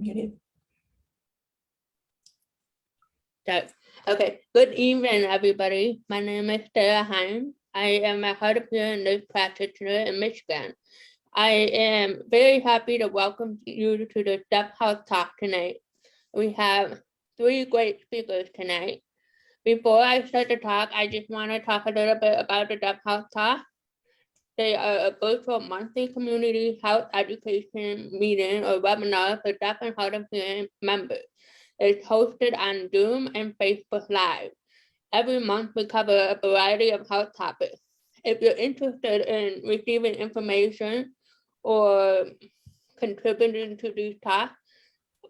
muted. Okay, good evening, everybody. My name is Sarah Hines. I am a hard of hearing nurse practitioner in Michigan. I am very happy to welcome you to the Deaf Health Talk tonight. We have 3 great speakers tonight. Before I start the talk, I just want to talk a little bit about the Deaf Health Talk. They are a virtual monthly community health education meeting or webinar for deaf and hard of hearing members. It's hosted on Zoom and Facebook Live. Every month we cover a variety of health topics. If you're interested in receiving information or contributing to these talks,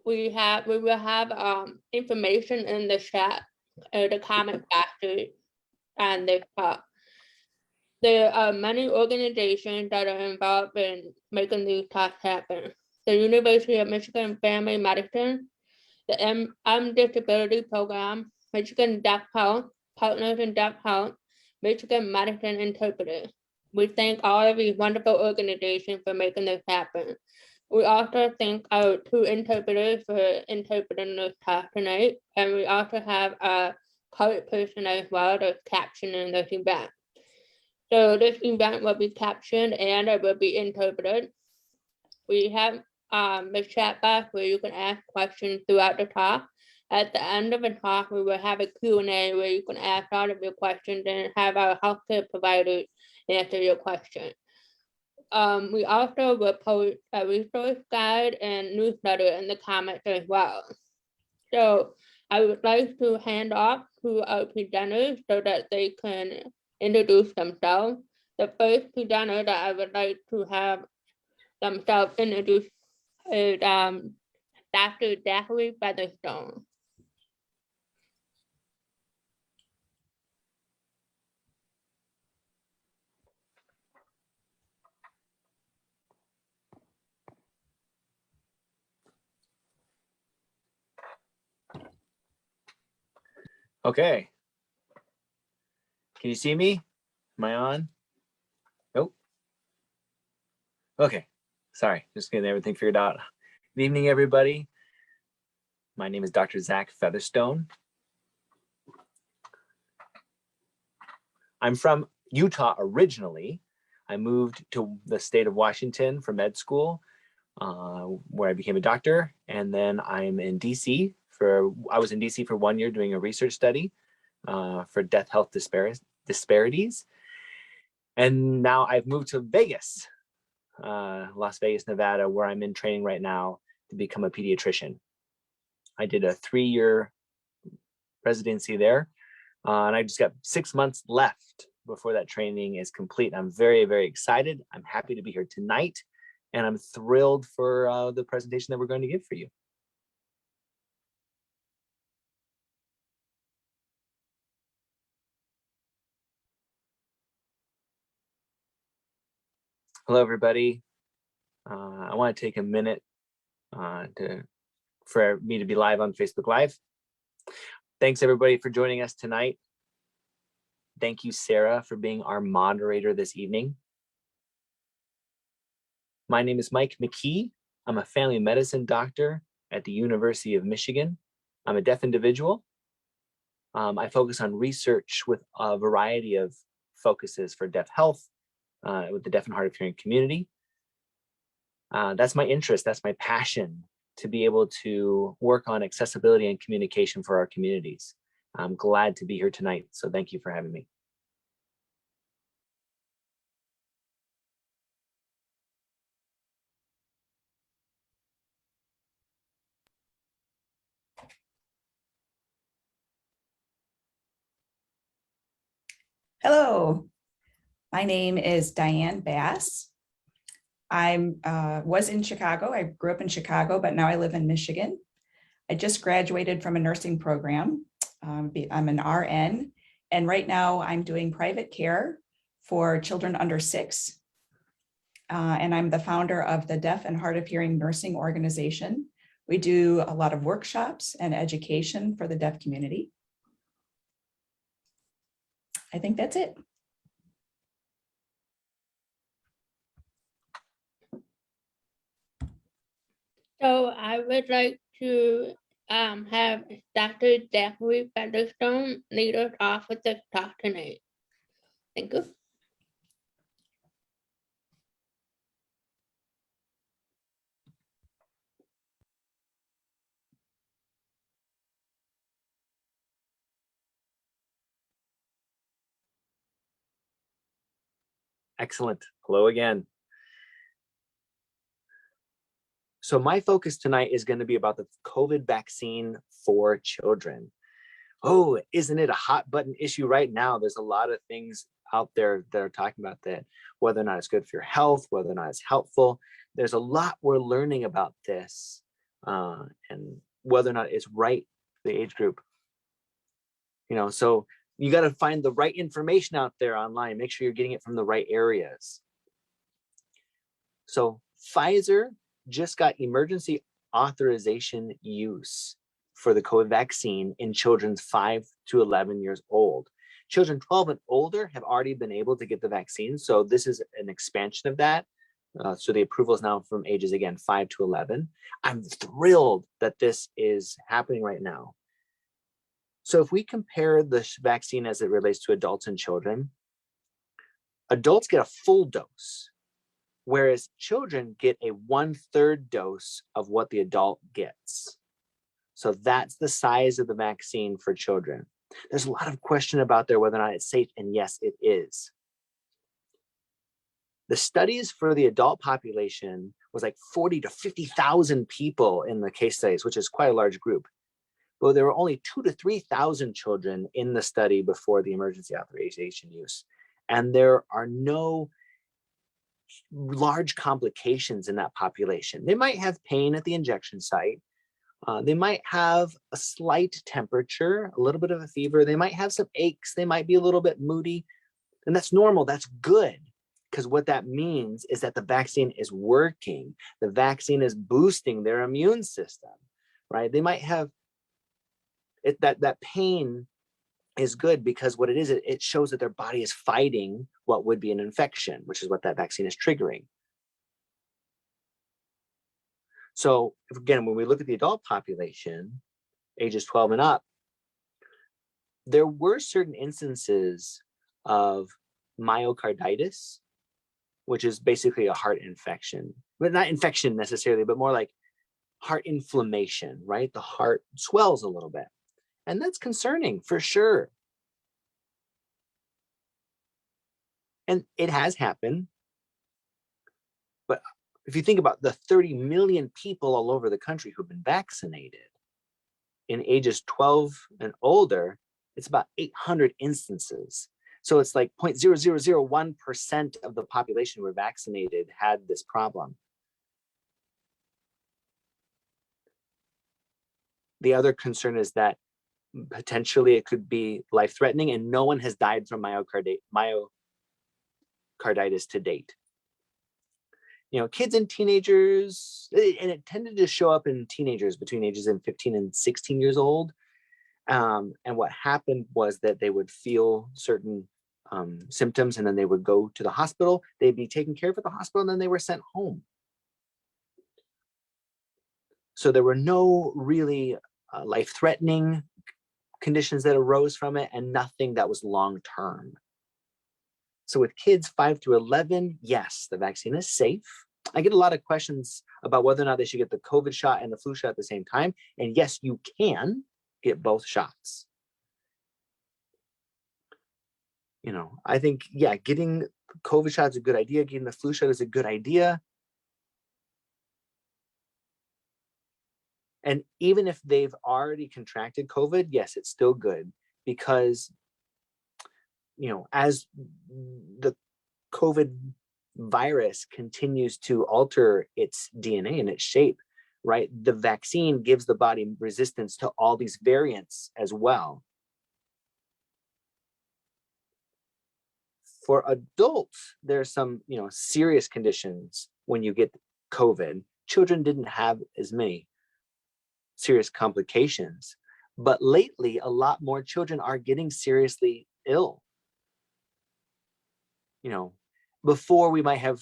we will have information in the chat, the comment boxes on this talk. There are many organizations that are involved in making these talks happen. The University of Michigan Family Medicine, the MDisability program, Michigan Deaf Health, Partners in Deaf Health, Michigan Medicine Interpreters. We thank all of these wonderful organizations for making this happen. We also thank our 2 interpreters for interpreting this talk tonight, and we also have a colored person as well that's captioning this event. So this event will be captioned and it will be interpreted. We have the chat box where you can ask questions throughout the talk. At the end of the talk, we will have a Q&A where you can ask all of your questions and have our healthcare providers answer your question. We also will post a resource guide and newsletter in the comments as well. So I would like to hand off to our presenters so that they can introduce themselves. The first presenter that I would like to have themselves introduce is Dr. Zachary Featherstone. Okay. Can you see me? Am I on? Nope. Okay. Sorry, just getting everything figured out. Good evening, everybody. My name is Dr. Zach Featherstone. I'm from Utah originally. I moved to the state of Washington for med school, where I became a doctor. And then I'm in DC I was in DC for 1 year doing a research study for deaf health disparities. And now I've moved to Vegas, Las Vegas, Nevada, where I'm in training right now to become a pediatrician. I did a 3-year residency there, and I just got 6 months left before that training is complete. I'm very, very excited. I'm happy to be here tonight, and I'm thrilled for the presentation that we're going to give for you. Hello, everybody. I want to take a minute for me to be live on Facebook Live. Thanks, everybody, for joining us tonight. Thank you, Sarah, for being our moderator this evening. My name is Mike McKee. I'm a family medicine doctor at the University of Michigan. I'm a deaf individual. I focus on research with a variety of focuses for deaf health, with the deaf and hard of hearing community. That's my interest, that's my passion, to be able to work on accessibility and communication for our communities. I'm glad to be here tonight, so thank you for having me. Hello, my name is Diane Bass. I was in Chicago. I grew up in Chicago, but now I live in Michigan. I just graduated from a nursing program. I'm an RN, and right now I'm doing private care for children under 6. And I'm the founder of the Deaf and Hard of Hearing Nursing Organization. We do a lot of workshops and education for the deaf community. I think that's it. So I I would like to have Dr. Zachary Featherstone lead us off with the talk tonight. Thank you. Excellent. Hello again. So my focus tonight is going to be about the COVID vaccine for children. Oh, isn't it a hot button issue right now? There's a lot of things out there that are talking about that, whether or not it's good for your health, whether or not it's helpful. There's a lot we're learning about this and whether or not it's right for the age group. So you got to find the right information out there online. Make sure you're getting it from the right areas. So Pfizer just got emergency authorization use for the COVID vaccine in children 5 to 11 years old. Children 12 and older have already been able to get the vaccine. So this is an expansion of that. So the approval is now from ages, again, 5 to 11. I'm thrilled that this is happening right now. So if we compare the vaccine as it relates to adults and children, adults get a full dose, whereas children get a 1/3 dose of what the adult gets. So that's the size of the vaccine for children. There's a lot of question about there whether or not it's safe, and yes, it is. The studies for the adult population was like 40 to 50,000 people in the case studies, which is quite a large group. But there were only 2,000 to 3,000 children in the study before the emergency authorization use. And there are no large complications in that population. They might have pain at the injection site. They might have a slight temperature, a little bit of a fever. They might have some aches. They might be a little bit moody. And that's normal. That's good. Because what that means is that the vaccine is working. The vaccine is boosting their immune system, right? They might have that pain is good because what it is, it shows that their body is fighting what would be an infection, which is what that vaccine is triggering. So again, when we look at the adult population, ages 12 and up, there were certain instances of myocarditis, which is basically a heart infection, but not infection necessarily, but more like heart inflammation, right? The heart swells a little bit. And that's concerning for sure. And it has happened. But if you think about the 30 million people all over the country who've been vaccinated in ages 12 and older, it's about 800 instances. So it's like 0.0001% of the population who were vaccinated had this problem. The other concern is that potentially it could be life-threatening, and no one has died from myocarditis to date. Kids and teenagers, and it tended to show up in teenagers between ages of 15 and 16 years old. And what happened was that they would feel certain symptoms, and then they would go to the hospital. They'd be taken care of at the hospital, and then they were sent home. So there were no really life-threatening conditions that arose from it, and nothing that was long-term. So with kids 5 to 11, yes, the vaccine is safe. I get a lot of questions about whether or not they should get the COVID shot and the flu shot at the same time. And yes, you can get both shots. I think, yeah, getting COVID shot is a good idea. Getting the flu shot is a good idea. And even if they've already contracted COVID, yes, it's still good because, as the COVID virus continues to alter its DNA and its shape, right? The vaccine gives the body resistance to all these variants as well. For adults, there's some, serious conditions when you get COVID. Children didn't have as many serious complications, but lately a lot more children are getting seriously ill. Before we might have,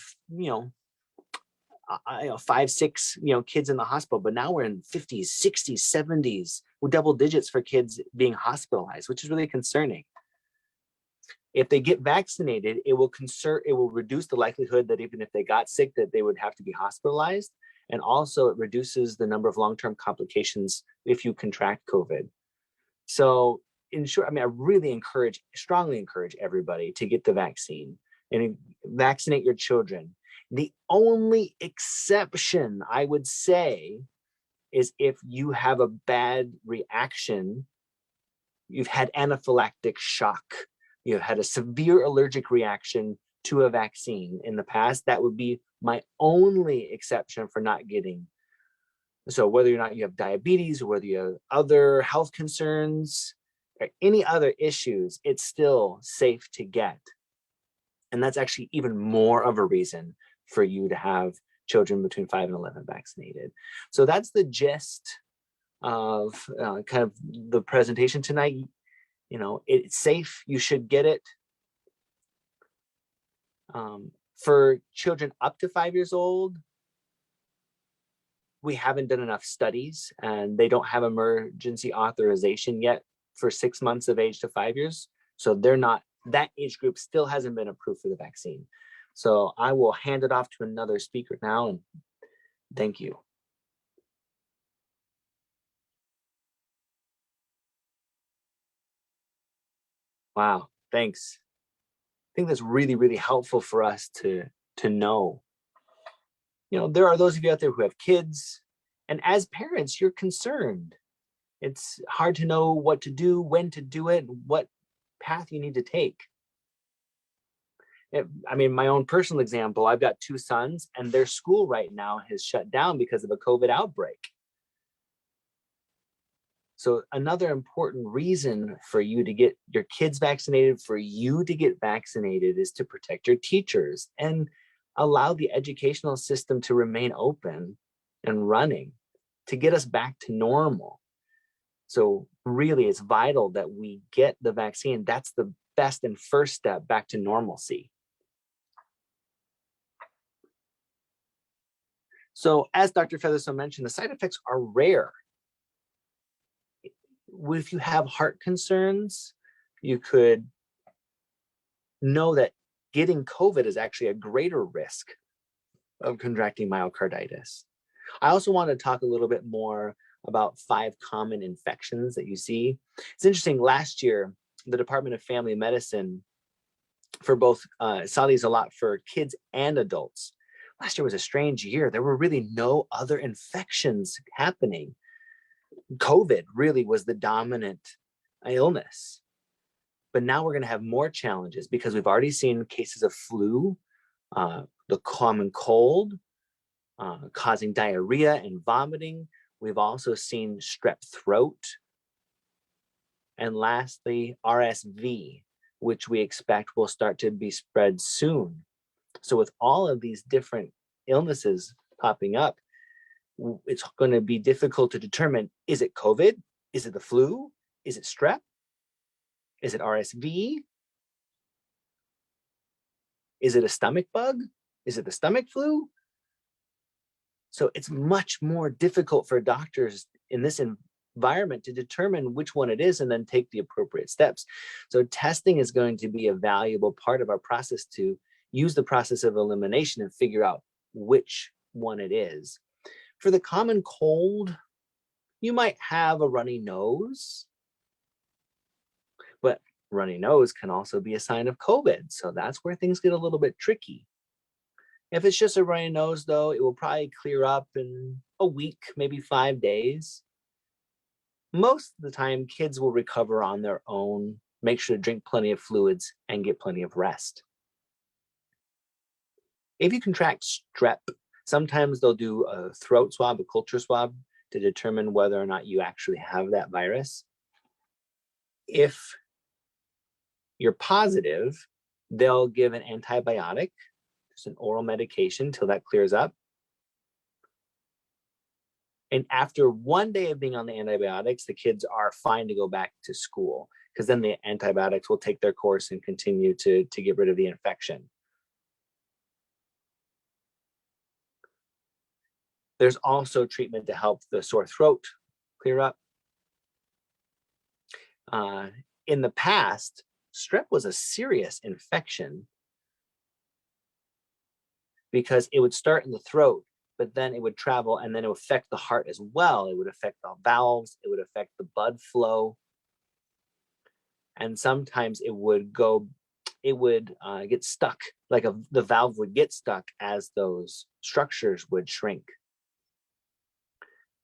5, 6, kids in the hospital, but now we're in 50s, 60s, 70s with double digits for kids being hospitalized, which is really concerning. If they get vaccinated, it will reduce the likelihood that even if they got sick, that they would have to be hospitalized. And also it reduces the number of long-term complications if you contract COVID. So in short, I really strongly encourage everybody to get the vaccine and vaccinate your children. The only exception I would say is if you have a bad reaction, you've had anaphylactic shock, you've had a severe allergic reaction to a vaccine in the past, that would be my only exception for not getting. So whether or not you have diabetes or whether you have other health concerns or any other issues, it's still safe to get. And that's actually even more of a reason for you to have children between 5 and 11 vaccinated. So that's the gist of kind of the presentation tonight. It's safe, you should get it. For children up to 5 years old, we haven't done enough studies and they don't have emergency authorization yet for 6 months of age to 5 years. So that age group still hasn't been approved for the vaccine. So I will hand it off to another speaker now, and thank you. Wow, thanks. I think that's really, really helpful for us to know. There are those of you out there who have kids, and as parents, you're concerned. It's hard to know what to do, when to do it, what path you need to take. My own personal example, I've got 2 sons and their school right now has shut down because of a COVID outbreak. So another important reason for you to get your kids vaccinated, for you to get vaccinated, is to protect your teachers and allow the educational system to remain open and running to get us back to normal. So really, it's vital that we get the vaccine. That's the best and first step back to normalcy. So as Dr. Featherstone mentioned, the side effects are rare. If you have heart concerns, you could know that getting COVID is actually a greater risk of contracting myocarditis. I also want to talk a little bit more about 5 common infections that you see. It's interesting, last year, the Department of Family Medicine for both saw these a lot for kids and adults. Last year was a strange year. There were really no other infections happening. COVID really was the dominant illness. But now we're going to have more challenges because we've already seen cases of flu, the common cold, causing diarrhea and vomiting. We've also seen strep throat. And lastly, RSV, which we expect will start to be spread soon. So with all of these different illnesses popping up, it's going to be difficult to determine, is it COVID? Is it the flu? Is it strep? Is it RSV? Is it a stomach bug? Is it the stomach flu? So it's much more difficult for doctors in this environment to determine which one it is and then take the appropriate steps. So testing is going to be a valuable part of our process to use the process of elimination and figure out which one it is. For the common cold, you might have a runny nose, but runny nose can also be a sign of COVID. So that's where things get a little bit tricky. If it's just a runny nose, though, it will probably clear up in a week, maybe 5 days. Most of the time, kids will recover on their own, make sure to drink plenty of fluids and get plenty of rest. If you contract strep, sometimes they'll do a throat swab, a culture swab, to determine whether or not you actually have that virus. If you're positive, they'll give an antibiotic, just an oral medication till that clears up. And after 1 day of being on the antibiotics, the kids are fine to go back to school because then the antibiotics will take their course and continue to get rid of the infection. There's also treatment to help the sore throat clear up. In the past, strep was a serious infection because it would start in the throat, but then it would travel and then it would affect the heart as well. It would affect the valves, it would affect the blood flow. And sometimes it would get stuck, like the valve would get stuck as those structures would shrink.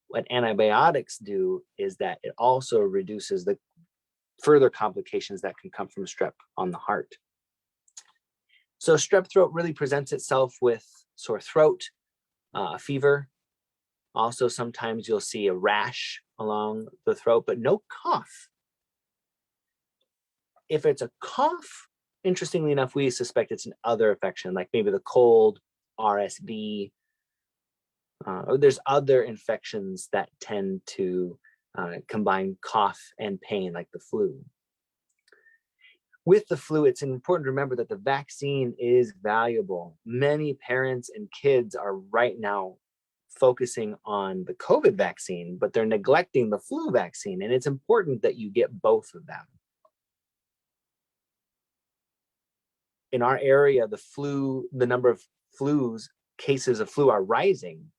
What antibiotics do is that it also reduces the further complications that can come from strep on the heart. So strep throat really presents itself with sore throat, fever. Also, sometimes you'll see a rash along the throat, but no cough. If it's a cough, interestingly enough, we suspect it's an other infection, like maybe the cold, RSV. There's other infections that tend to combine cough and pain, like the flu. With the flu, it's important to remember that the vaccine is valuable. Many parents and kids are right now focusing on the COVID vaccine, but they're neglecting the flu vaccine, and it's important that you get both of them. In our area, the number of cases of flu are rising.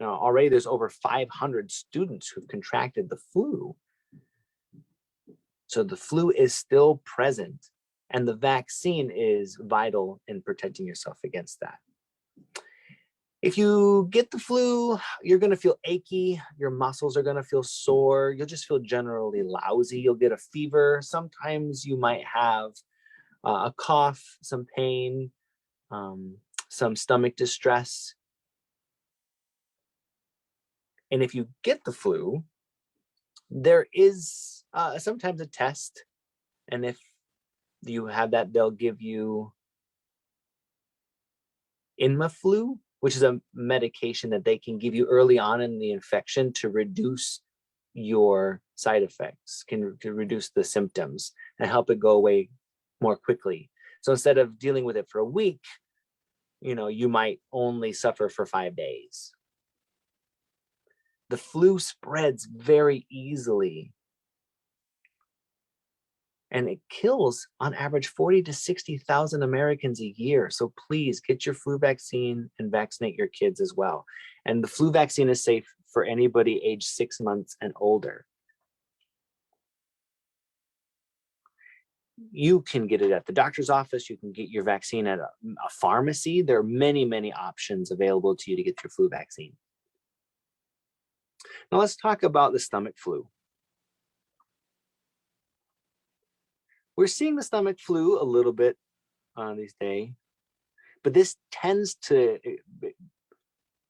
Already there's over 500 students who've contracted the flu. So the flu is still present, and the vaccine is vital in protecting yourself against that. If you get the flu, you're going to feel achy, your muscles are going to feel sore, you'll just feel generally lousy, you'll get a fever. Sometimes you might have a cough, some pain, some stomach distress. And if you get the flu, there is sometimes a test. And if you have that, they'll give you Inmaflu, which is a medication that they can give you early on in the infection to reduce your side effects, can reduce the symptoms and help it go away more quickly. So instead of dealing with it for a week, you might only suffer for 5 days. The flu spreads very easily, and it kills on average 40 to 60,000 Americans a year. So please get your flu vaccine and vaccinate your kids as well. And the flu vaccine is safe for anybody age 6 months and older. You can get it at the doctor's office. You can get your vaccine at a pharmacy. There are many, many options available to you to get your flu vaccine. Now let's talk about the stomach flu. We're seeing the stomach flu a little bit these days, but this tends to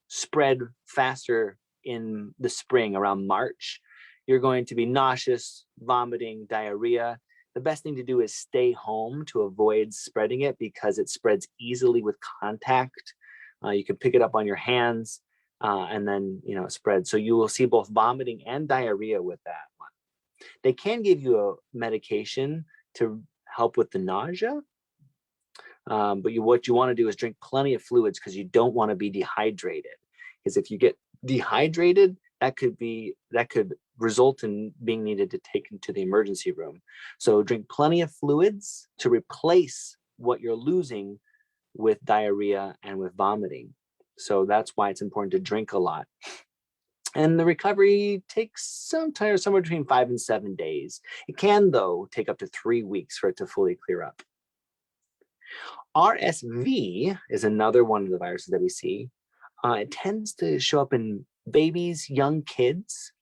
spread faster in the spring, around March. You're going to be nauseous, vomiting, diarrhea. The best thing to do is stay home to avoid spreading it because it spreads easily with contact. You can pick it up on your hands and then it spreads. So you will see both vomiting and diarrhea with that one. They can give you a medication to help with the nausea, but what you want to do is drink plenty of fluids because you don't want to be dehydrated. Because if you get dehydrated, that could result in being needed to take into the emergency room. So drink plenty of fluids to replace what you're losing with diarrhea and with vomiting. So that's why it's important to drink a lot. And the recovery takes somewhere between 5 and 7 days. It can, though, take up to 3 weeks for it to fully clear up. RSV is another one of the viruses that we see. It tends to show up in babies, young kids,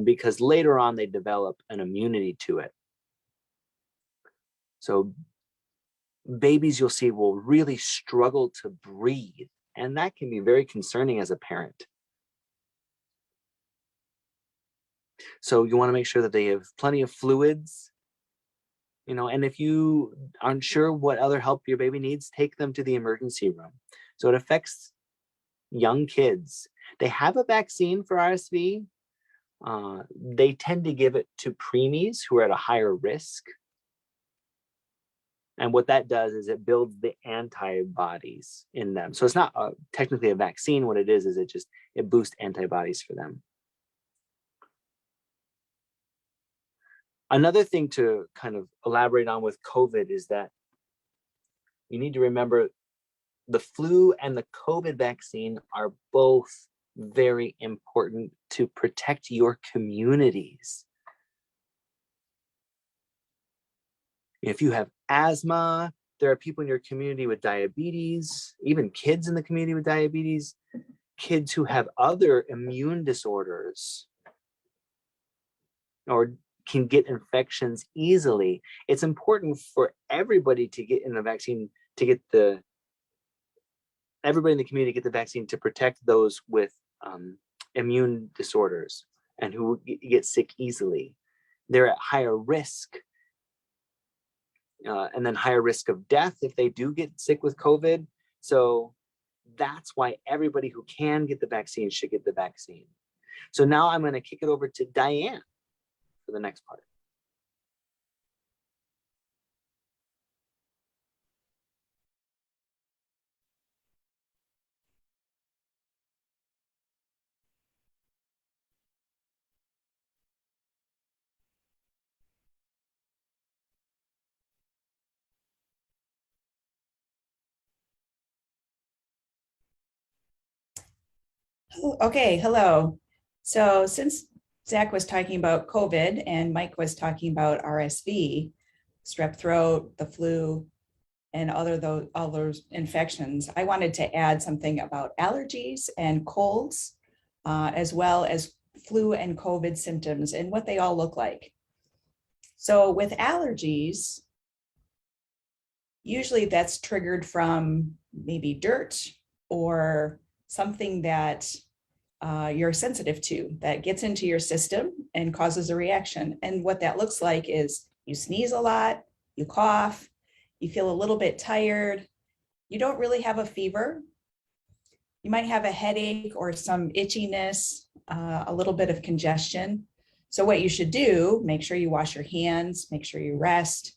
because later on they develop an immunity to it. So babies, you'll see, will really struggle to breathe, and that can be very concerning as a parent. So you want to make sure that they have plenty of fluids, and if you aren't sure what other help your baby needs, take them to the emergency room. So it affects young kids. They have a vaccine for RSV. They tend to give it to preemies who are at a higher risk. And what that does is it builds the antibodies in them. So it's not technically a vaccine. What it is it boosts antibodies for them. Another thing to kind of elaborate on with COVID is that you need to remember the flu and the COVID vaccine are both very important to protect your communities. If you have asthma, there are people in your community with diabetes, even kids in the community with diabetes, kids who have other immune disorders or can get infections easily. It's important for everybody to get in the vaccine, to get everybody in the community get the vaccine to protect those with immune disorders and who get sick easily. They're at higher risk, and then higher risk of death if they do get sick with COVID. So that's why everybody who can get the vaccine should get the vaccine. So now I'm going to kick it over to Diane for the next part. Okay, hello. So since Zach was talking about COVID and Mike was talking about RSV, strep throat, the flu, and all those infections, I wanted to add something about allergies and colds, as well as flu and COVID symptoms and what they all look like. So with allergies, usually that's triggered from maybe dirt or something that you're sensitive to that gets into your system and causes a reaction. And what that looks like is you sneeze a lot, you cough, you feel a little bit tired, you don't really have a fever. You might have a headache or some itchiness, a little bit of congestion. So what you should do, make sure you wash your hands, make sure you rest,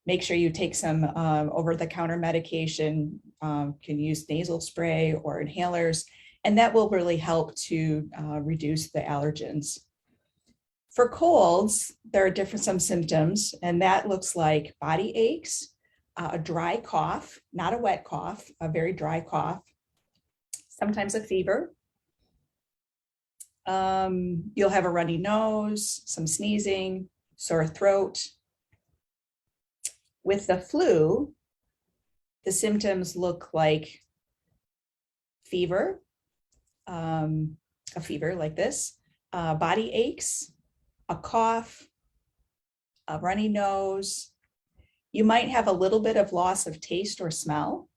make sure you take some over-the-counter medication, can use nasal spray or inhalers, and that will really help to reduce the allergens. For colds, there are some symptoms, and that looks like body aches, a dry cough, not a wet cough, a very dry cough, sometimes a fever. You'll have a runny nose, some sneezing, sore throat. With the flu, the symptoms look like fever, a fever like this, body aches, a cough, a runny nose. You might have a little bit of loss of taste or smell.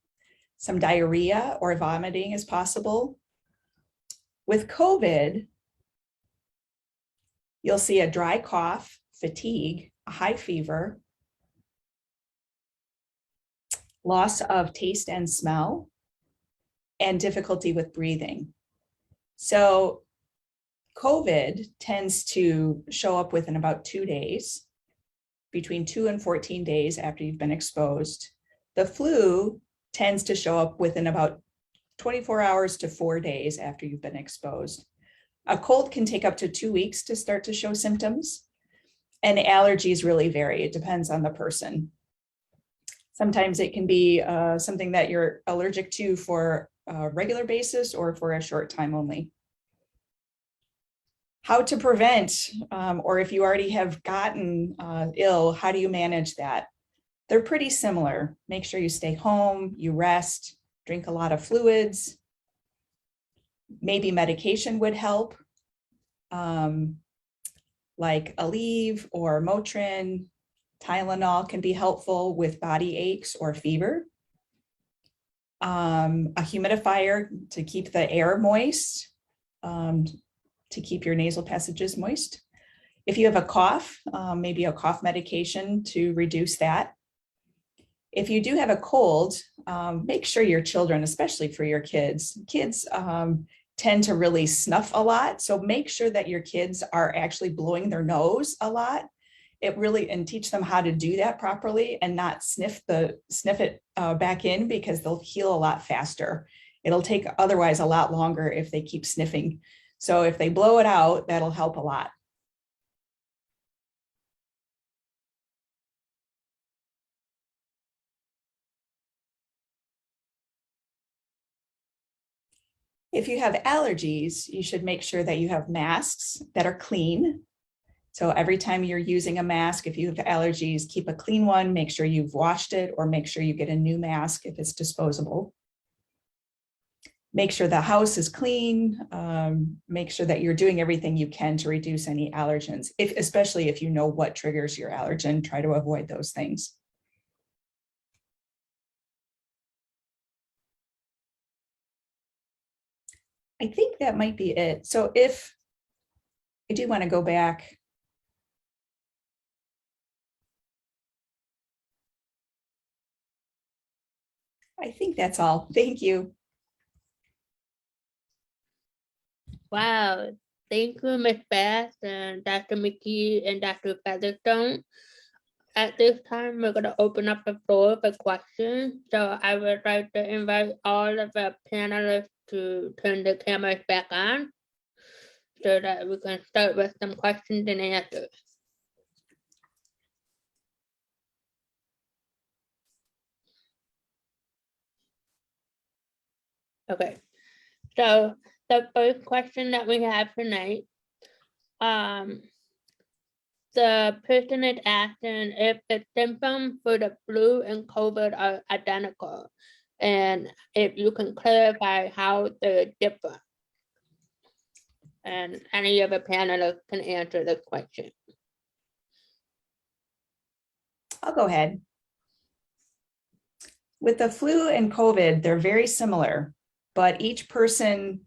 Some diarrhea or vomiting is possible. With COVID, you'll see a dry cough, fatigue, a high fever, loss of taste and smell, and difficulty with breathing. So COVID tends to show up within about 2 days, between 2 and 14 days after you've been exposed. The flu tends to show up within about 24 hours to 4 days after you've been exposed. A cold can take up to 2 weeks to start to show symptoms, and allergies really vary. It depends on the person. Sometimes it can be something that you're allergic to for a regular basis or for a short time only. How to prevent, or if you already have gotten ill, how do you manage that? They're pretty similar. Make sure you stay home, you rest, drink a lot of fluids. Maybe medication would help, like Aleve or Motrin. Tylenol can be helpful with body aches or fever. A humidifier to keep the air moist, to keep your nasal passages moist. If you have a cough, maybe a cough medication to reduce that. If you do have a cold, make sure your children, especially for your kids tend to really snuff a lot. So make sure that your kids are actually blowing their nose a lot it really, and teach them how to do that properly and not sniff it back in, because they'll heal a lot faster. It'll take otherwise a lot longer if they keep sniffing. So if they blow it out, that'll help a lot. If you have allergies, you should make sure that you have masks that are clean. So every time you're using a mask, if you have allergies, keep a clean one, make sure you've washed it, or make sure you get a new mask if it's disposable. Make sure the house is clean. Make sure that you're doing everything you can to reduce any allergens, especially if you know what triggers your allergen, try to avoid those things. I think that might be it. So if I do want to go back. I think that's all. Thank you. Wow. Thank you, Ms. Bass and Dr. McKee and Dr. Featherstone. At this time, we're going to open up the floor for questions. So I would like to invite all of the panelists to turn the cameras back on so that we can start with some questions and answers. Okay, so the first question that we have tonight, the person is asking if the symptoms for the flu and COVID are identical, and if you can clarify how they're different. And any of the panelists can answer this question. I'll go ahead. With the flu and COVID, they're very similar, but each person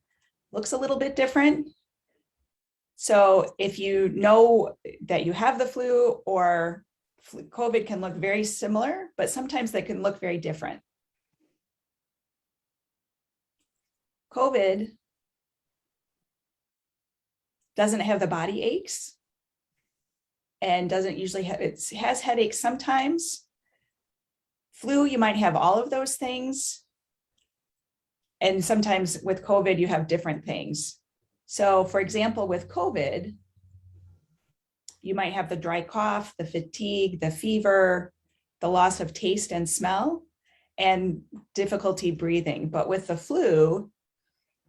looks a little bit different. So if you know that you have the flu or COVID can look very similar, but sometimes they can look very different. COVID doesn't have the body aches and doesn't usually have, it has headaches sometimes. Flu, you might have all of those things. And sometimes with COVID, you have different things. So for example, with COVID, you might have the dry cough, the fatigue, the fever, the loss of taste and smell, and difficulty breathing. But with the flu,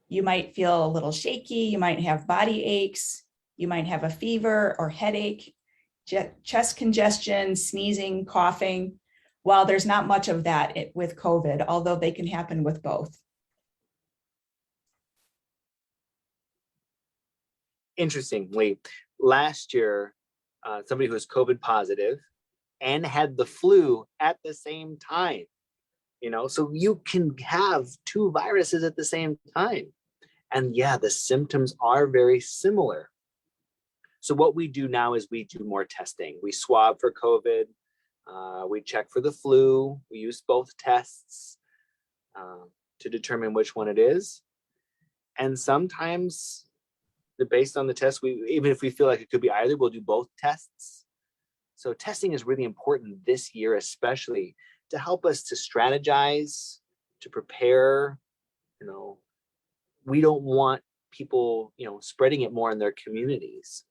you might feel a little shaky, you might have body aches, you might have a fever or headache, chest congestion, sneezing, coughing. While there's not much of that with COVID, although they can happen with both. Interestingly, last year, somebody who was COVID positive and had the flu at the same time, so you can have two viruses at the same time. And yeah, the symptoms are very similar. So what we do now is we do more testing. We swab for COVID, we check for the flu, we use both tests to determine which one it is. And sometimes, based on the test, even if we feel like it could be either, we'll do both tests. So testing is really important this year, especially to help us to strategize, to prepare. We don't want people, spreading it more in their communities.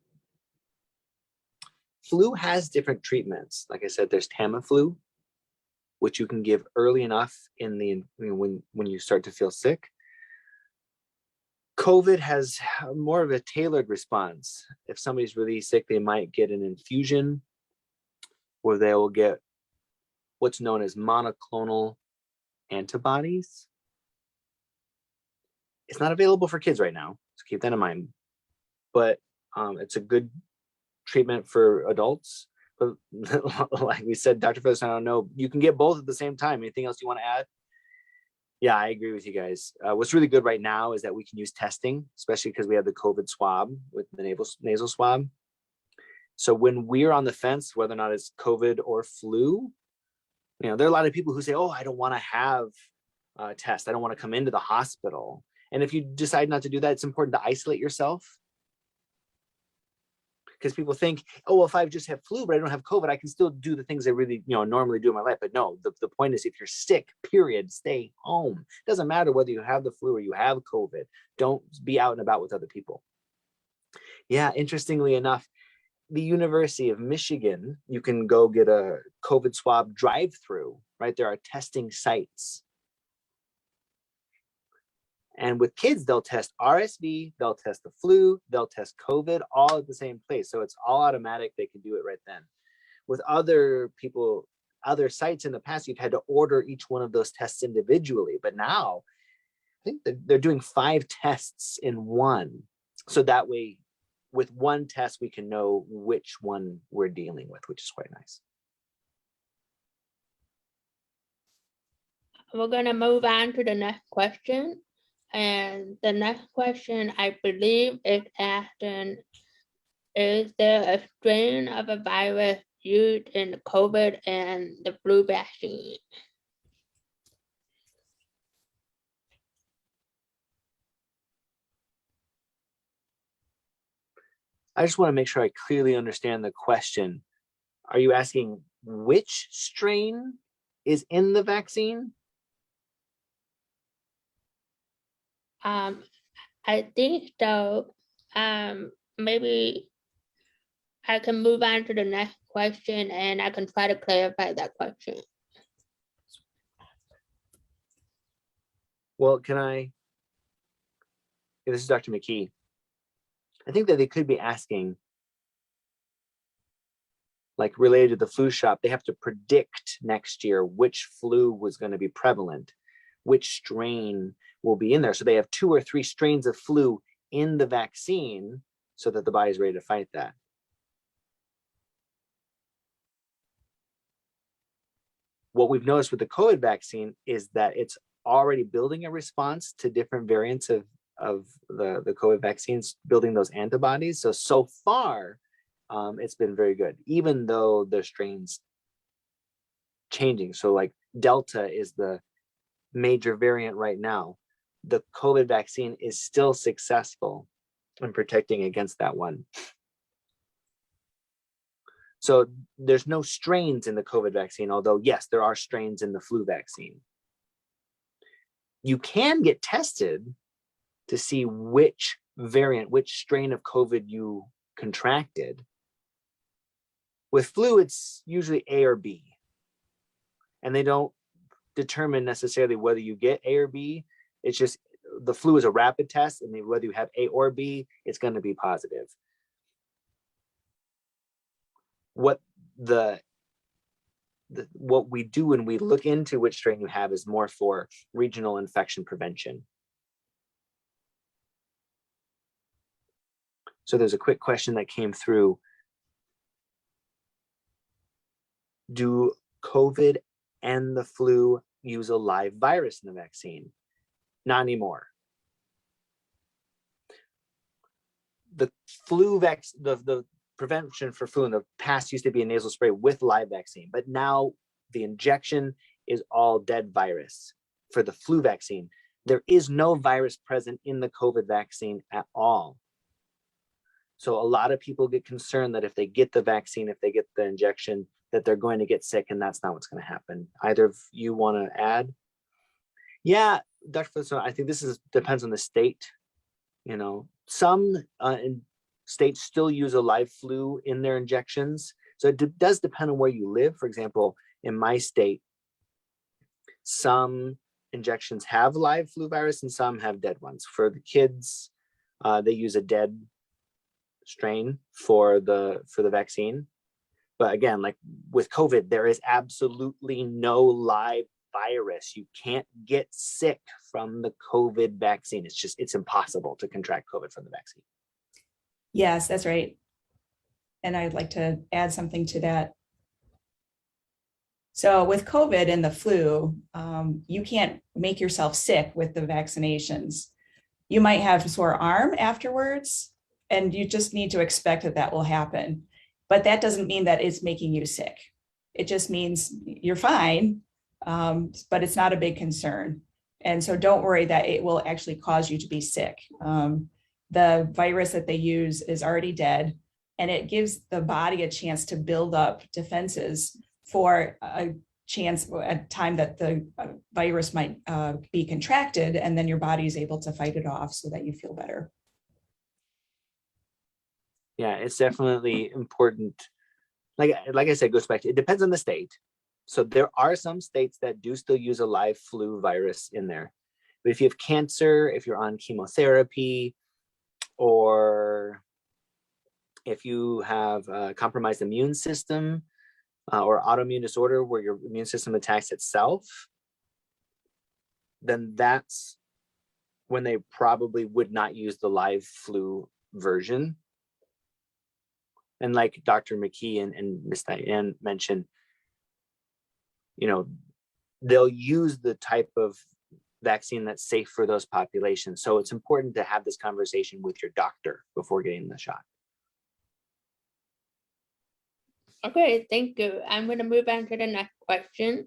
Flu has different treatments. Like I said, there's Tamiflu, which you can give early enough in the when you start to feel sick. COVID has more of a tailored response. If somebody's really sick, they might get an infusion where they will get what's known as monoclonal antibodies. It's not available for kids right now, so keep that in mind. But it's a good treatment for adults. But like we said, Dr. Featherstone, I don't know, you can get both at the same time. Anything else you want to add? Yeah, I agree with you guys. What's really good right now is that we can use testing, especially because we have the COVID swab with the nasal swab. So when we're on the fence, whether or not it's COVID or flu, there are a lot of people who say, oh, I don't want to have a test. I don't want to come into the hospital. And if you decide not to do that, it's important to isolate yourself. because people think, oh, well, if I just have flu, but I don't have COVID, I can still do the things I really, normally do in my life. But no, the point is, if you're sick, period, stay home. It doesn't matter whether you have the flu or you have COVID. Don't be out and about with other people. Yeah, interestingly enough, the University of Michigan, you can go get a COVID swab drive-through, right? There are testing sites. And with kids, they'll test RSV, they'll test the flu, they'll test COVID, all at the same place. So it's all automatic. They can do it right then. With other people, other sites in the past, you've had to order each one of those tests individually. But now, I think they're doing 5 tests in one. So that way, with one test, we can know which one we're dealing with, which is quite nice. We're gonna move on to the next question. And the next question, I believe, is asking, is there a strain of a virus used in the COVID and the flu vaccine? I just want to make sure I clearly understand the question. Are you asking which strain is in the vaccine? I think so. Maybe I can move on to the next question and I can try to clarify that question. Well, this is Dr. McKee. I think that they could be asking, like related to the flu shot, they have to predict next year which flu was going to be prevalent, which strain will be in there. So they have 2 or 3 strains of flu in the vaccine so that the body's ready to fight that. What we've noticed with the COVID vaccine is that it's already building a response to different variants of the COVID vaccines, building those antibodies. So far, it's been very good, even though the strains changing. So like Delta is the major variant right now. The COVID vaccine is still successful in protecting against that one. So there's no strains in the COVID vaccine, although yes, there are strains in the flu vaccine. You can get tested to see which variant, which strain of COVID you contracted. With flu, it's usually A or B. And they don't determine necessarily whether you get A or B. It's just the flu is a rapid test, and whether you have A or B, it's going to be positive. What we do when we look into which strain you have is more for regional infection prevention. So there's a quick question that came through. Do COVID and the flu use a live virus in the vaccine? Not anymore. The flu vaccine, the prevention for flu in the past used to be a nasal spray with live vaccine, but now the injection is all dead virus. For the flu vaccine, there is no virus present in the COVID vaccine at all. So a lot of people get concerned that if they get the vaccine, if they get the injection, that they're going to get sick, and that's not what's going to happen. Either of you want to add? Yeah, Dr. Flintstone, I think this depends on the state. Some states still use a live flu in their injections. So it does depend on where you live. For example, in my state, some injections have live flu virus and some have dead ones. For the kids, they use a dead strain for the vaccine. But again, like with COVID, there is absolutely no live virus. You can't get sick from the COVID vaccine. It's impossible to contract COVID from the vaccine. Yes, that's right. And I'd like to add something to that. So with COVID and the flu, you can't make yourself sick with the vaccinations. You might have a sore arm afterwards, and you just need to expect that will happen. But that doesn't mean that it's making you sick. It just means you're fine, but it's not a big concern. And so don't worry that it will actually cause you to be sick. The virus that they use is already dead, and it gives the body a chance to build up defenses for a time that the virus might be contracted, and then your body is able to fight it off so that you feel better. Yeah, it's definitely important. Like I said, it goes back to, it depends on the state. So there are some states that do still use a live flu virus in there. But if you have cancer, if you're on chemotherapy, or if you have a compromised immune system or autoimmune disorder where your immune system attacks itself, then that's when they probably would not use the live flu version. And like Dr. McKee and Ms. Diane mentioned, they'll use the type of vaccine that's safe for those populations. So it's important to have this conversation with your doctor before getting the shot. Okay, thank you. I'm going to move on to the next question.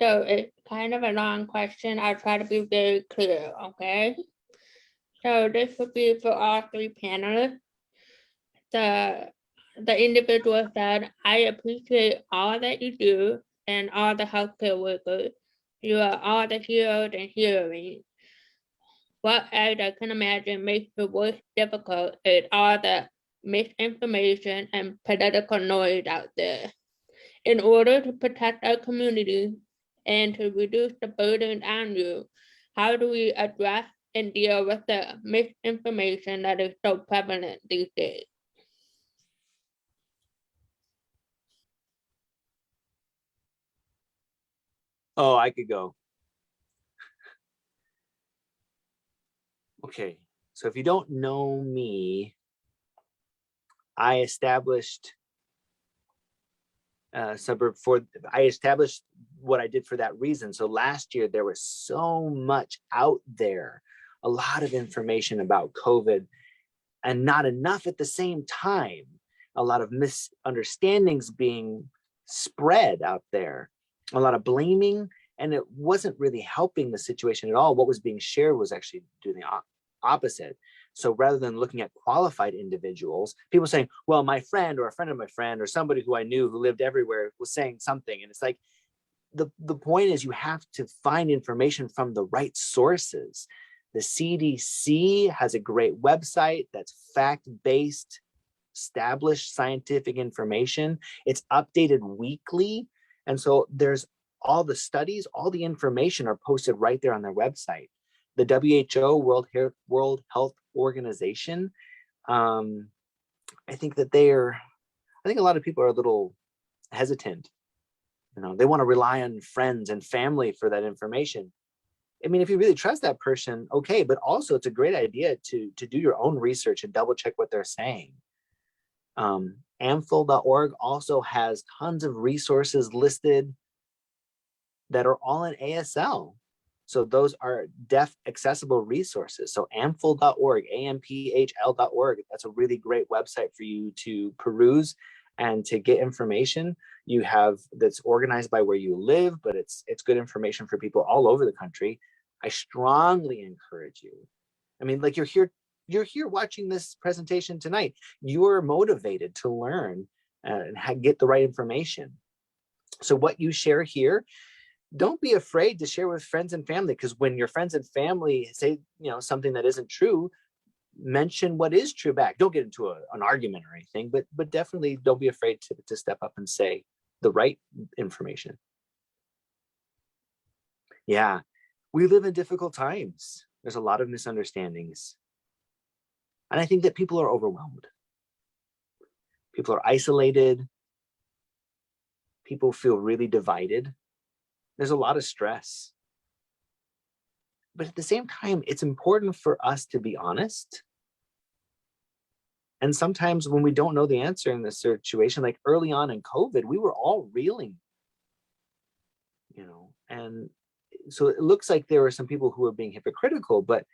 So it's kind of a long question. I'll try to be very clear, okay? So this will be for all three panelists. The individual said, I appreciate all that you do and all the healthcare workers. You are all the heroes and heroines. What, as I can imagine, makes the work difficult is all the misinformation and political noise out there. In order to protect our community and to reduce the burden on you, how do we address and deal with the misinformation that is so prevalent these days? Oh, I could go. Okay, so if you don't know me, I established I established what I did for that reason. So last year there was so much out there, a lot of information about COVID, and not enough at the same time. A lot of misunderstandings being spread out there, a lot of blaming, and it wasn't really helping the situation at all. What was being shared was actually doing the opposite. So rather than looking at qualified individuals, people saying, well, my friend or a friend of my friend or somebody who I knew who lived everywhere was saying something. And it's like, the point is you have to find information from the right sources. The CDC has a great website that's fact-based, established scientific information. It's updated weekly. And so there's all the studies, all the information are posted right there on their website. The WHO, World Health Organization, I think a lot of people are a little hesitant. They want to rely on friends and family for that information. I mean, if you really trust that person, okay, but also it's a great idea to do your own research and double check what they're saying. Amphil.org also has tons of resources listed that are all in ASL. So those are deaf accessible resources. So amphil.org, amphl.org, that's a really great website for you to peruse and to get information. You have that's organized by where you live, but it's good information for people all over the country. I strongly encourage you. I mean, like you're here watching this presentation tonight. You're motivated to learn and get the right information. So what you share here, don't be afraid to share with friends and family, because when your friends and family say something that isn't true, mention what is true back. Don't get into an argument or anything, but definitely don't be afraid to step up and say the right information. Yeah, we live in difficult times. There's a lot of misunderstandings. And I think that people are overwhelmed. People are isolated. People feel really divided. There's a lot of stress. But at the same time, it's important for us to be honest. And sometimes when we don't know the answer in this situation, like early on in COVID, we were all reeling, and so it looks like there were some people who were being hypocritical, but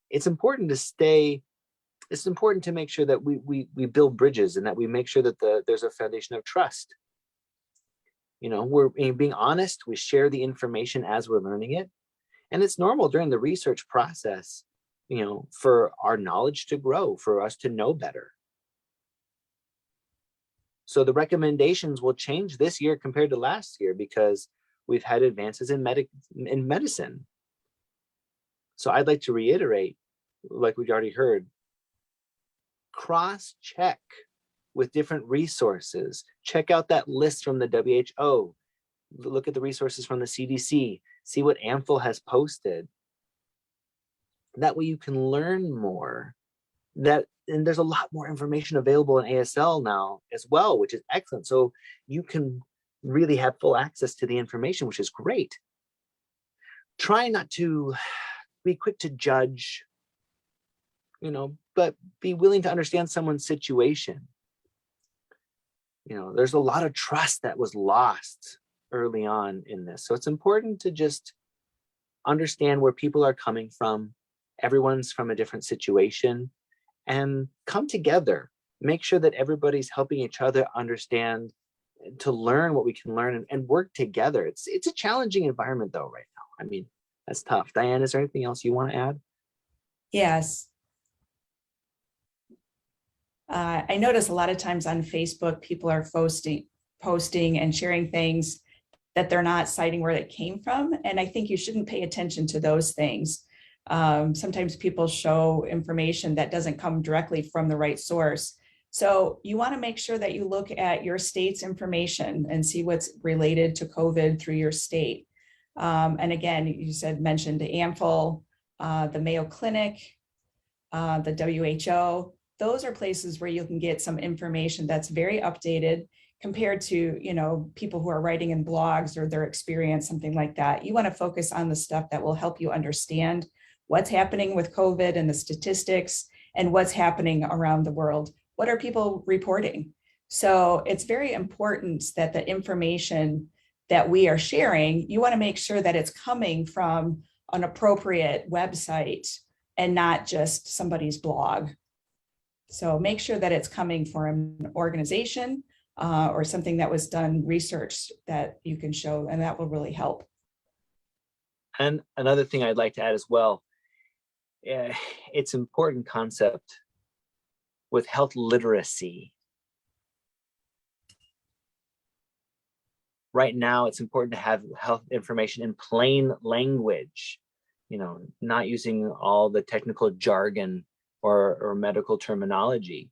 it's important to make sure that we build bridges and that we make sure that there's a foundation of trust. We're being honest, we share the information as we're learning it. And it's normal during the research process, for our knowledge to grow, for us to know better. So the recommendations will change this year compared to last year because we've had advances in medicine. So I'd like to reiterate, like we already heard, cross-check with different resources. Check out that list from the WHO. Look at the resources from the CDC. See what AMPHIL has posted. That way you can learn more. And there's a lot more information available in ASL now as well, which is excellent. So you can really have full access to the information, which is great. Try not to be quick to judge, but be willing to understand someone's situation. There's a lot of trust that was lost early on in this. So it's important to just understand where people are coming from. Everyone's from a different situation, and come together. Make sure that everybody's helping each other understand, to learn what we can learn and work together. It's a challenging environment though right now. I mean, that's tough. Diane, is there anything else you want to add? Yes. I notice a lot of times on Facebook, people are posting and sharing things that they're not citing where it came from. And I think you shouldn't pay attention to those things. Sometimes people show information that doesn't come directly from the right source. So you want to make sure that you look at your state's information and see what's related to COVID through your state. And again, you mentioned AMPHIL, the Mayo Clinic, the WHO. Those are places where you can get some information that's very updated compared to, people who are writing in blogs or their experience, something like that. You want to focus on the stuff that will help you understand what's happening with COVID and the statistics and what's happening around the world. What are people reporting? So it's very important that the information that we are sharing, you want to make sure that it's coming from an appropriate website and not just somebody's blog. So make sure that it's coming from an organization or something that was done research that you can show, and that will really help. And another thing I'd like to add as well, it's an important concept with health literacy. Right now, it's important to have health information in plain language, not using all the technical jargon or medical terminology,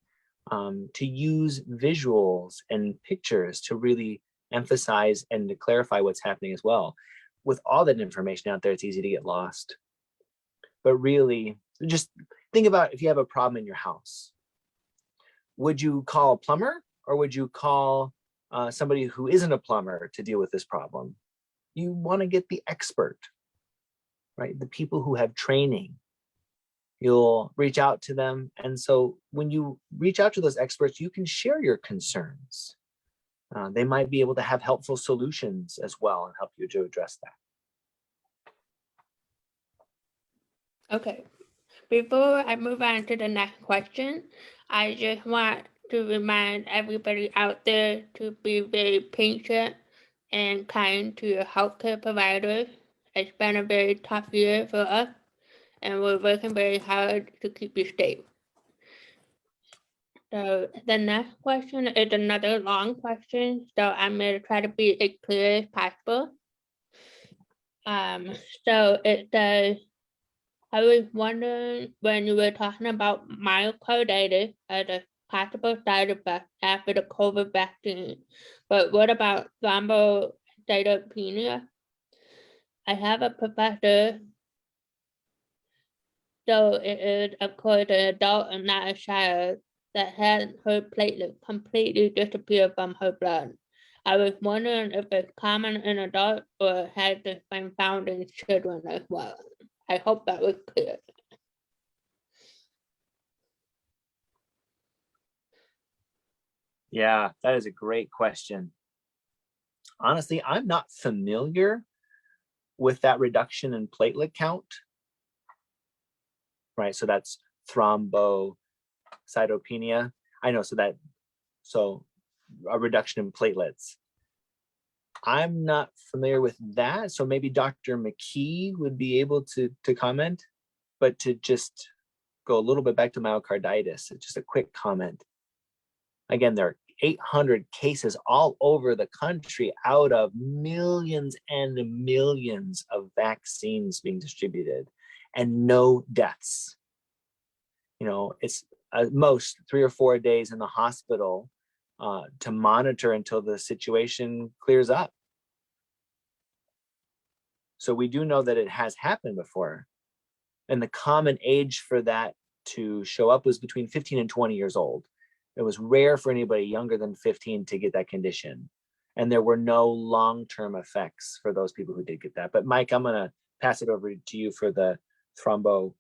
to use visuals and pictures to really emphasize and to clarify what's happening as well. With all that information out there, it's easy to get lost. But really, just think about if you have a problem in your house. Would you call a plumber or would you call somebody who isn't a plumber to deal with this problem? You want to get the expert, right? The people who have training. You'll reach out to them. And so when you reach out to those experts, you can share your concerns. They might be able to have helpful solutions as well and help you to address that. Okay. Before I move on to the next question, I just want to remind everybody out there to be very patient and kind to your healthcare providers. It's been a very tough year for us, and we're working very hard to keep you safe. So the next question is another long question, so I'm going to try to be as clear as possible. So it says, I was wondering when you were talking about myocarditis as a possible side effect after the COVID vaccine, but what about thrombocytopenia? I have a professor, so it is of course an adult and not a child, that had her platelets completely disappear from her blood. I was wondering if it's common in adults or has this been found in children as well. I hope that was clear. Yeah, that is a great question. Honestly, I'm not familiar with that reduction in platelet count. Right, so that's thrombocytopenia. I know, so a reduction in platelets. I'm not familiar with that, so maybe Dr. McKee would be able to comment, but to just go a little bit back to myocarditis, just a quick comment. Again, there 800 cases all over the country out of millions and millions of vaccines being distributed and no deaths. You know, it's at most 3 or 4 days in the hospital to monitor until the situation clears up. So we do know that it has happened before. And the common age for that to show up was between 15 and 20 years old. It was rare for anybody younger than 15 to get that condition. And there were no long-term effects for those people who did get that. But Mike, I'm gonna pass it over to you for the thrombo,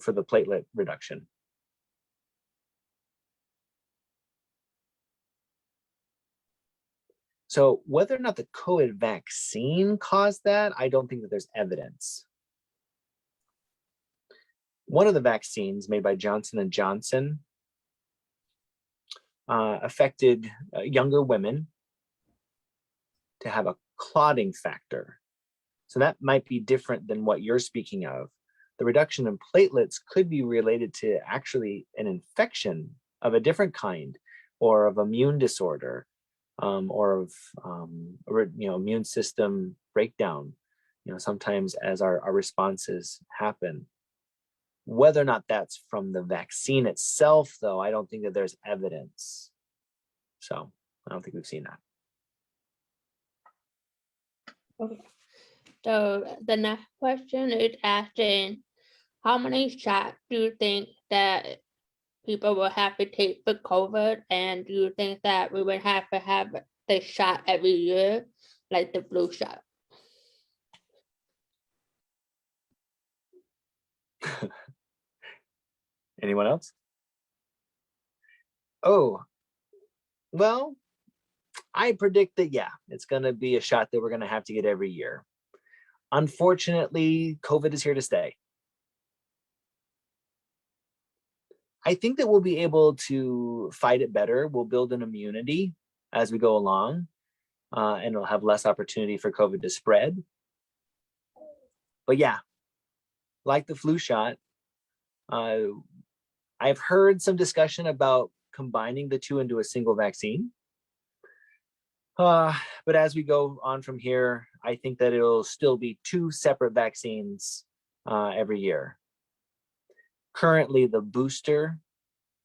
for the platelet reduction. So whether or not the COVID vaccine caused that, I don't think that there's evidence. One of the vaccines made by Johnson & Johnson affected younger women to have a clotting factor. So that might be different than what you're speaking of. The reduction in platelets could be related to actually an infection of a different kind, or of immune disorder, or of immune system breakdown, sometimes as our responses happen. Whether or not that's from the vaccine itself, though, I don't think that there's evidence. So I don't think we've seen that. Okay. So the next question is asking, how many shots do you think that people will have to take for COVID? And do you think that we would have to have the shot every year, like the flu shot? Anyone else? Oh, well, I predict that, yeah, it's going to be a shot that we're going to have to get every year. Unfortunately, COVID is here to stay. I think that we'll be able to fight it better. We'll build an immunity as we go along, and it'll have less opportunity for COVID to spread. But yeah, like the flu shot, I've heard some discussion about combining the two into a single vaccine. But as we go on from here, I think that it'll still be 2 separate vaccines every year. Currently, the booster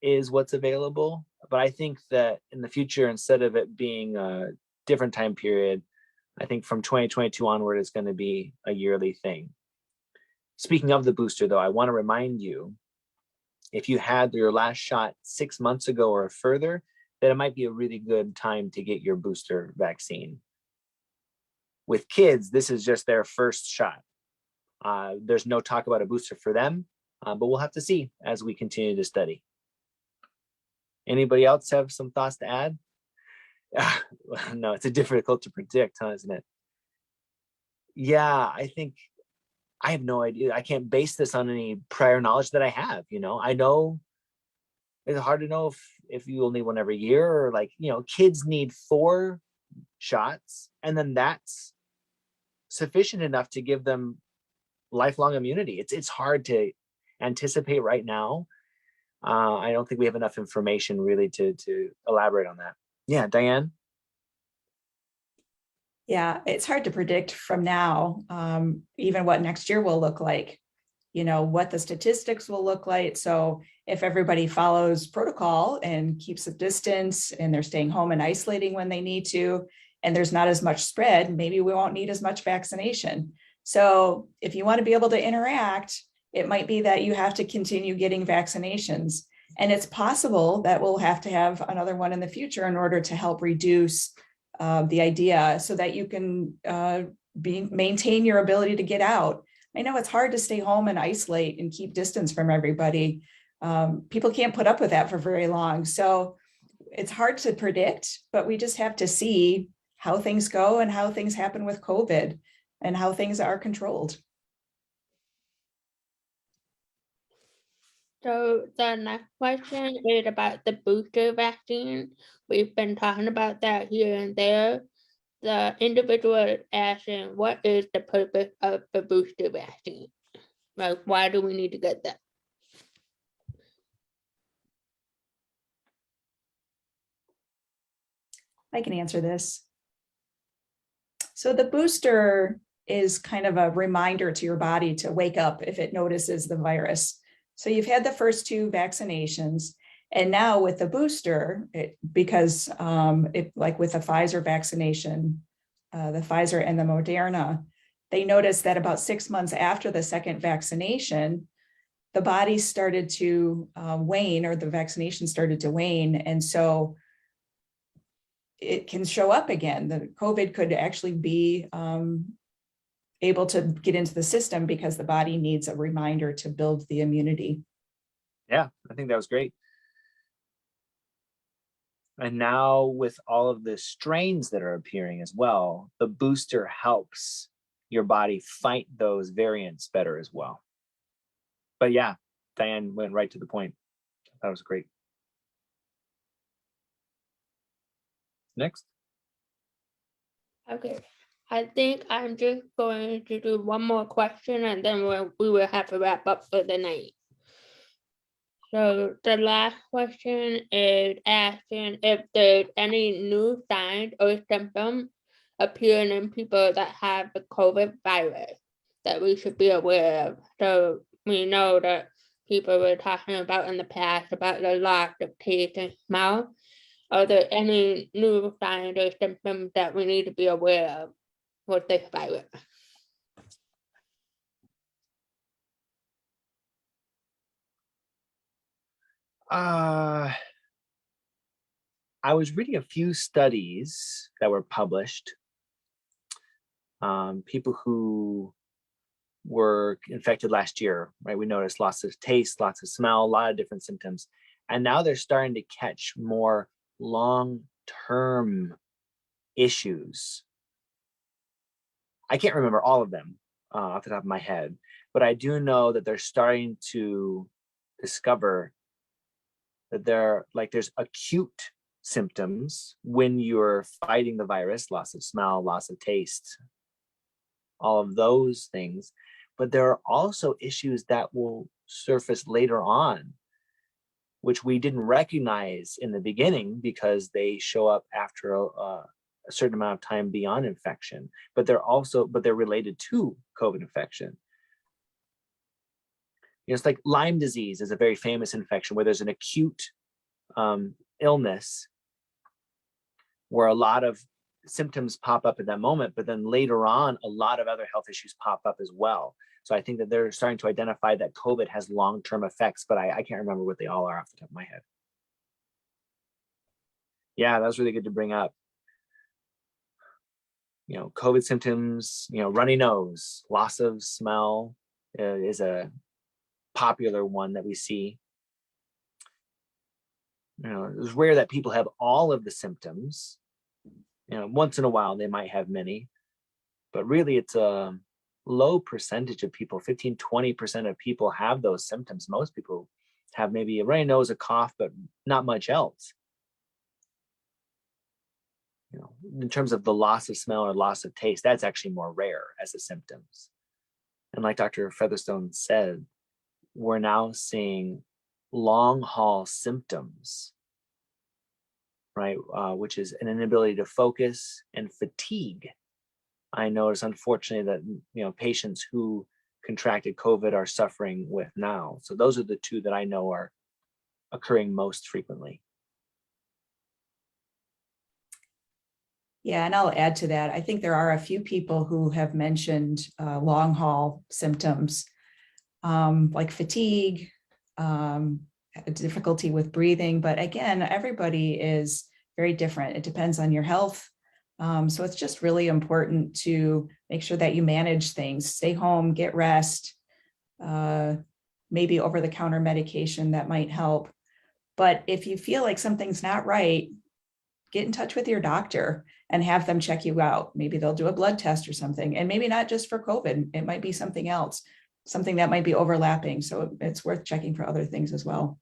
is what's available, but I think that in the future, instead of it being a different time period, I think from 2022 onward, it's going to be a yearly thing. Speaking of the booster, though, I want to remind you, if you had your last shot 6 months ago or further, that it might be a really good time to get your booster vaccine. With kids, this is just their first shot. There's no talk about a booster for them, but we'll have to see as we continue to study. Anybody else have some thoughts to add? No, it's difficult to predict, isn't it? Yeah, I think I have no idea. I can't base this on any prior knowledge that I have. I know it's hard to know if you will need one every year, or kids need 4 shots, and then that's sufficient enough to give them lifelong immunity. It's hard to anticipate right now. I don't think we have enough information really to elaborate on that. Yeah, Diane? Yeah, it's hard to predict from now, even what next year will look like, what the statistics will look like. So if everybody follows protocol and keeps a distance, and they're staying home and isolating when they need to, and there's not as much spread, maybe we won't need as much vaccination. So if you want to be able to interact, it might be that you have to continue getting vaccinations. And it's possible that we'll have to have another one in the future in order to help reduce the idea, so that you can maintain your ability to get out. I know it's hard to stay home and isolate and keep distance from everybody. People can't put up with that for very long. So it's hard to predict, but we just have to see how things go and how things happen with COVID and how things are controlled. So the next question is about the booster vaccine. We've been talking about that here and there. The individual is asking, what is the purpose of the booster vaccine? Like, why do we need to get that? I can answer this. So the booster is kind of a reminder to your body to wake up if it notices the virus. So you've had the first 2 vaccinations, and now with the booster, because like with the Pfizer vaccination, the Pfizer and the Moderna, they noticed that about 6 months after the second vaccination, the body started to wane, or the vaccination started to wane. And so it can show up again. The COVID could actually be able to get into the system because the body needs a reminder to build the immunity. Yeah, I think that was great. And now with all of the strains that are appearing as well, the booster helps your body fight those variants better as well. But yeah, Diane went right to the point. That was great. Next. Okay, I think I'm just going to do one more question and then we will have to wrap up for the night. So the last question is asking if there's any new signs or symptoms appearing in people that have the COVID virus that we should be aware of. So we know that people were talking about in the past about the loss of taste and smell. Are there any new signs or symptoms that we need to be aware of with this virus? I was reading a few studies that were published. People who were infected last year, right? We noticed lots of taste, lots of smell, a lot of different symptoms. And now they're starting to catch more long-term issues. I can't remember all of them off the top of my head, but I do know that they're starting to discover that there's acute symptoms when you're fighting the virus, loss of smell, loss of taste, all of those things. But there are also issues that will surface later on, which we didn't recognize in the beginning because they show up after a certain amount of time beyond infection, but they're related to COVID infection. It's like Lyme disease is a very famous infection where there's an acute illness where a lot of symptoms pop up at that moment, but then later on, a lot of other health issues pop up as well. So I think that they're starting to identify that COVID has long-term effects, but I can't remember what they all are off the top of my head. Yeah, that was really good to bring up. COVID symptoms, runny nose, loss of smell is a popular one that we see. It's rare that people have all of the symptoms. Once in a while they might have many, but really it's a low percentage of people. 15-20% of people have those symptoms. Most people have maybe a runny nose, a cough, but not much else. In terms of the loss of smell or loss of taste, that's actually more rare as a symptoms. And like Dr. Featherstone said, we're now seeing long haul symptoms, right? Which is an inability to focus and fatigue. I notice, unfortunately, that patients who contracted COVID are suffering with now. So those are the two that I know are occurring most frequently. Yeah, and I'll add to that. I think there are a few people who have mentioned long haul symptoms like fatigue, difficulty with breathing. But again, everybody is very different. It depends on your health. So it's just really important to make sure that you manage things, stay home, get rest, maybe over-the-counter medication that might help. But if you feel like something's not right, get in touch with your doctor and have them check you out. Maybe they'll do a blood test or something, and maybe not just for COVID. It might be something else, something that might be overlapping. So it's worth checking for other things as well.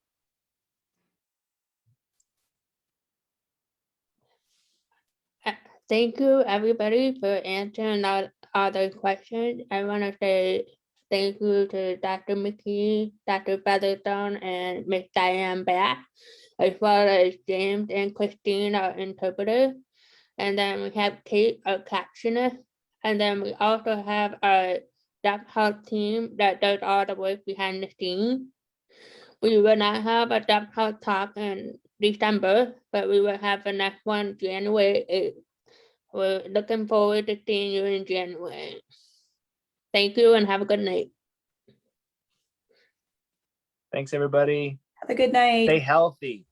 Thank you, everybody, for answering all those questions. I want to say thank you to Dr. McKee, Dr. Featherstone, and Ms. Diane Bass, as well as James and Christine, our interpreters. And then we have Kate, our captioner. And then we also have our deaf health team that does all the work behind the scenes. We will not have a deaf health talk in December, but we will have the next one January 8th. We're looking forward to seeing you in January. Thank you and have a good night. Thanks, everybody. Have a good Stay night. healthy.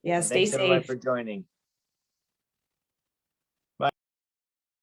Yeah, And stay thanks, everyone, safe. for joining.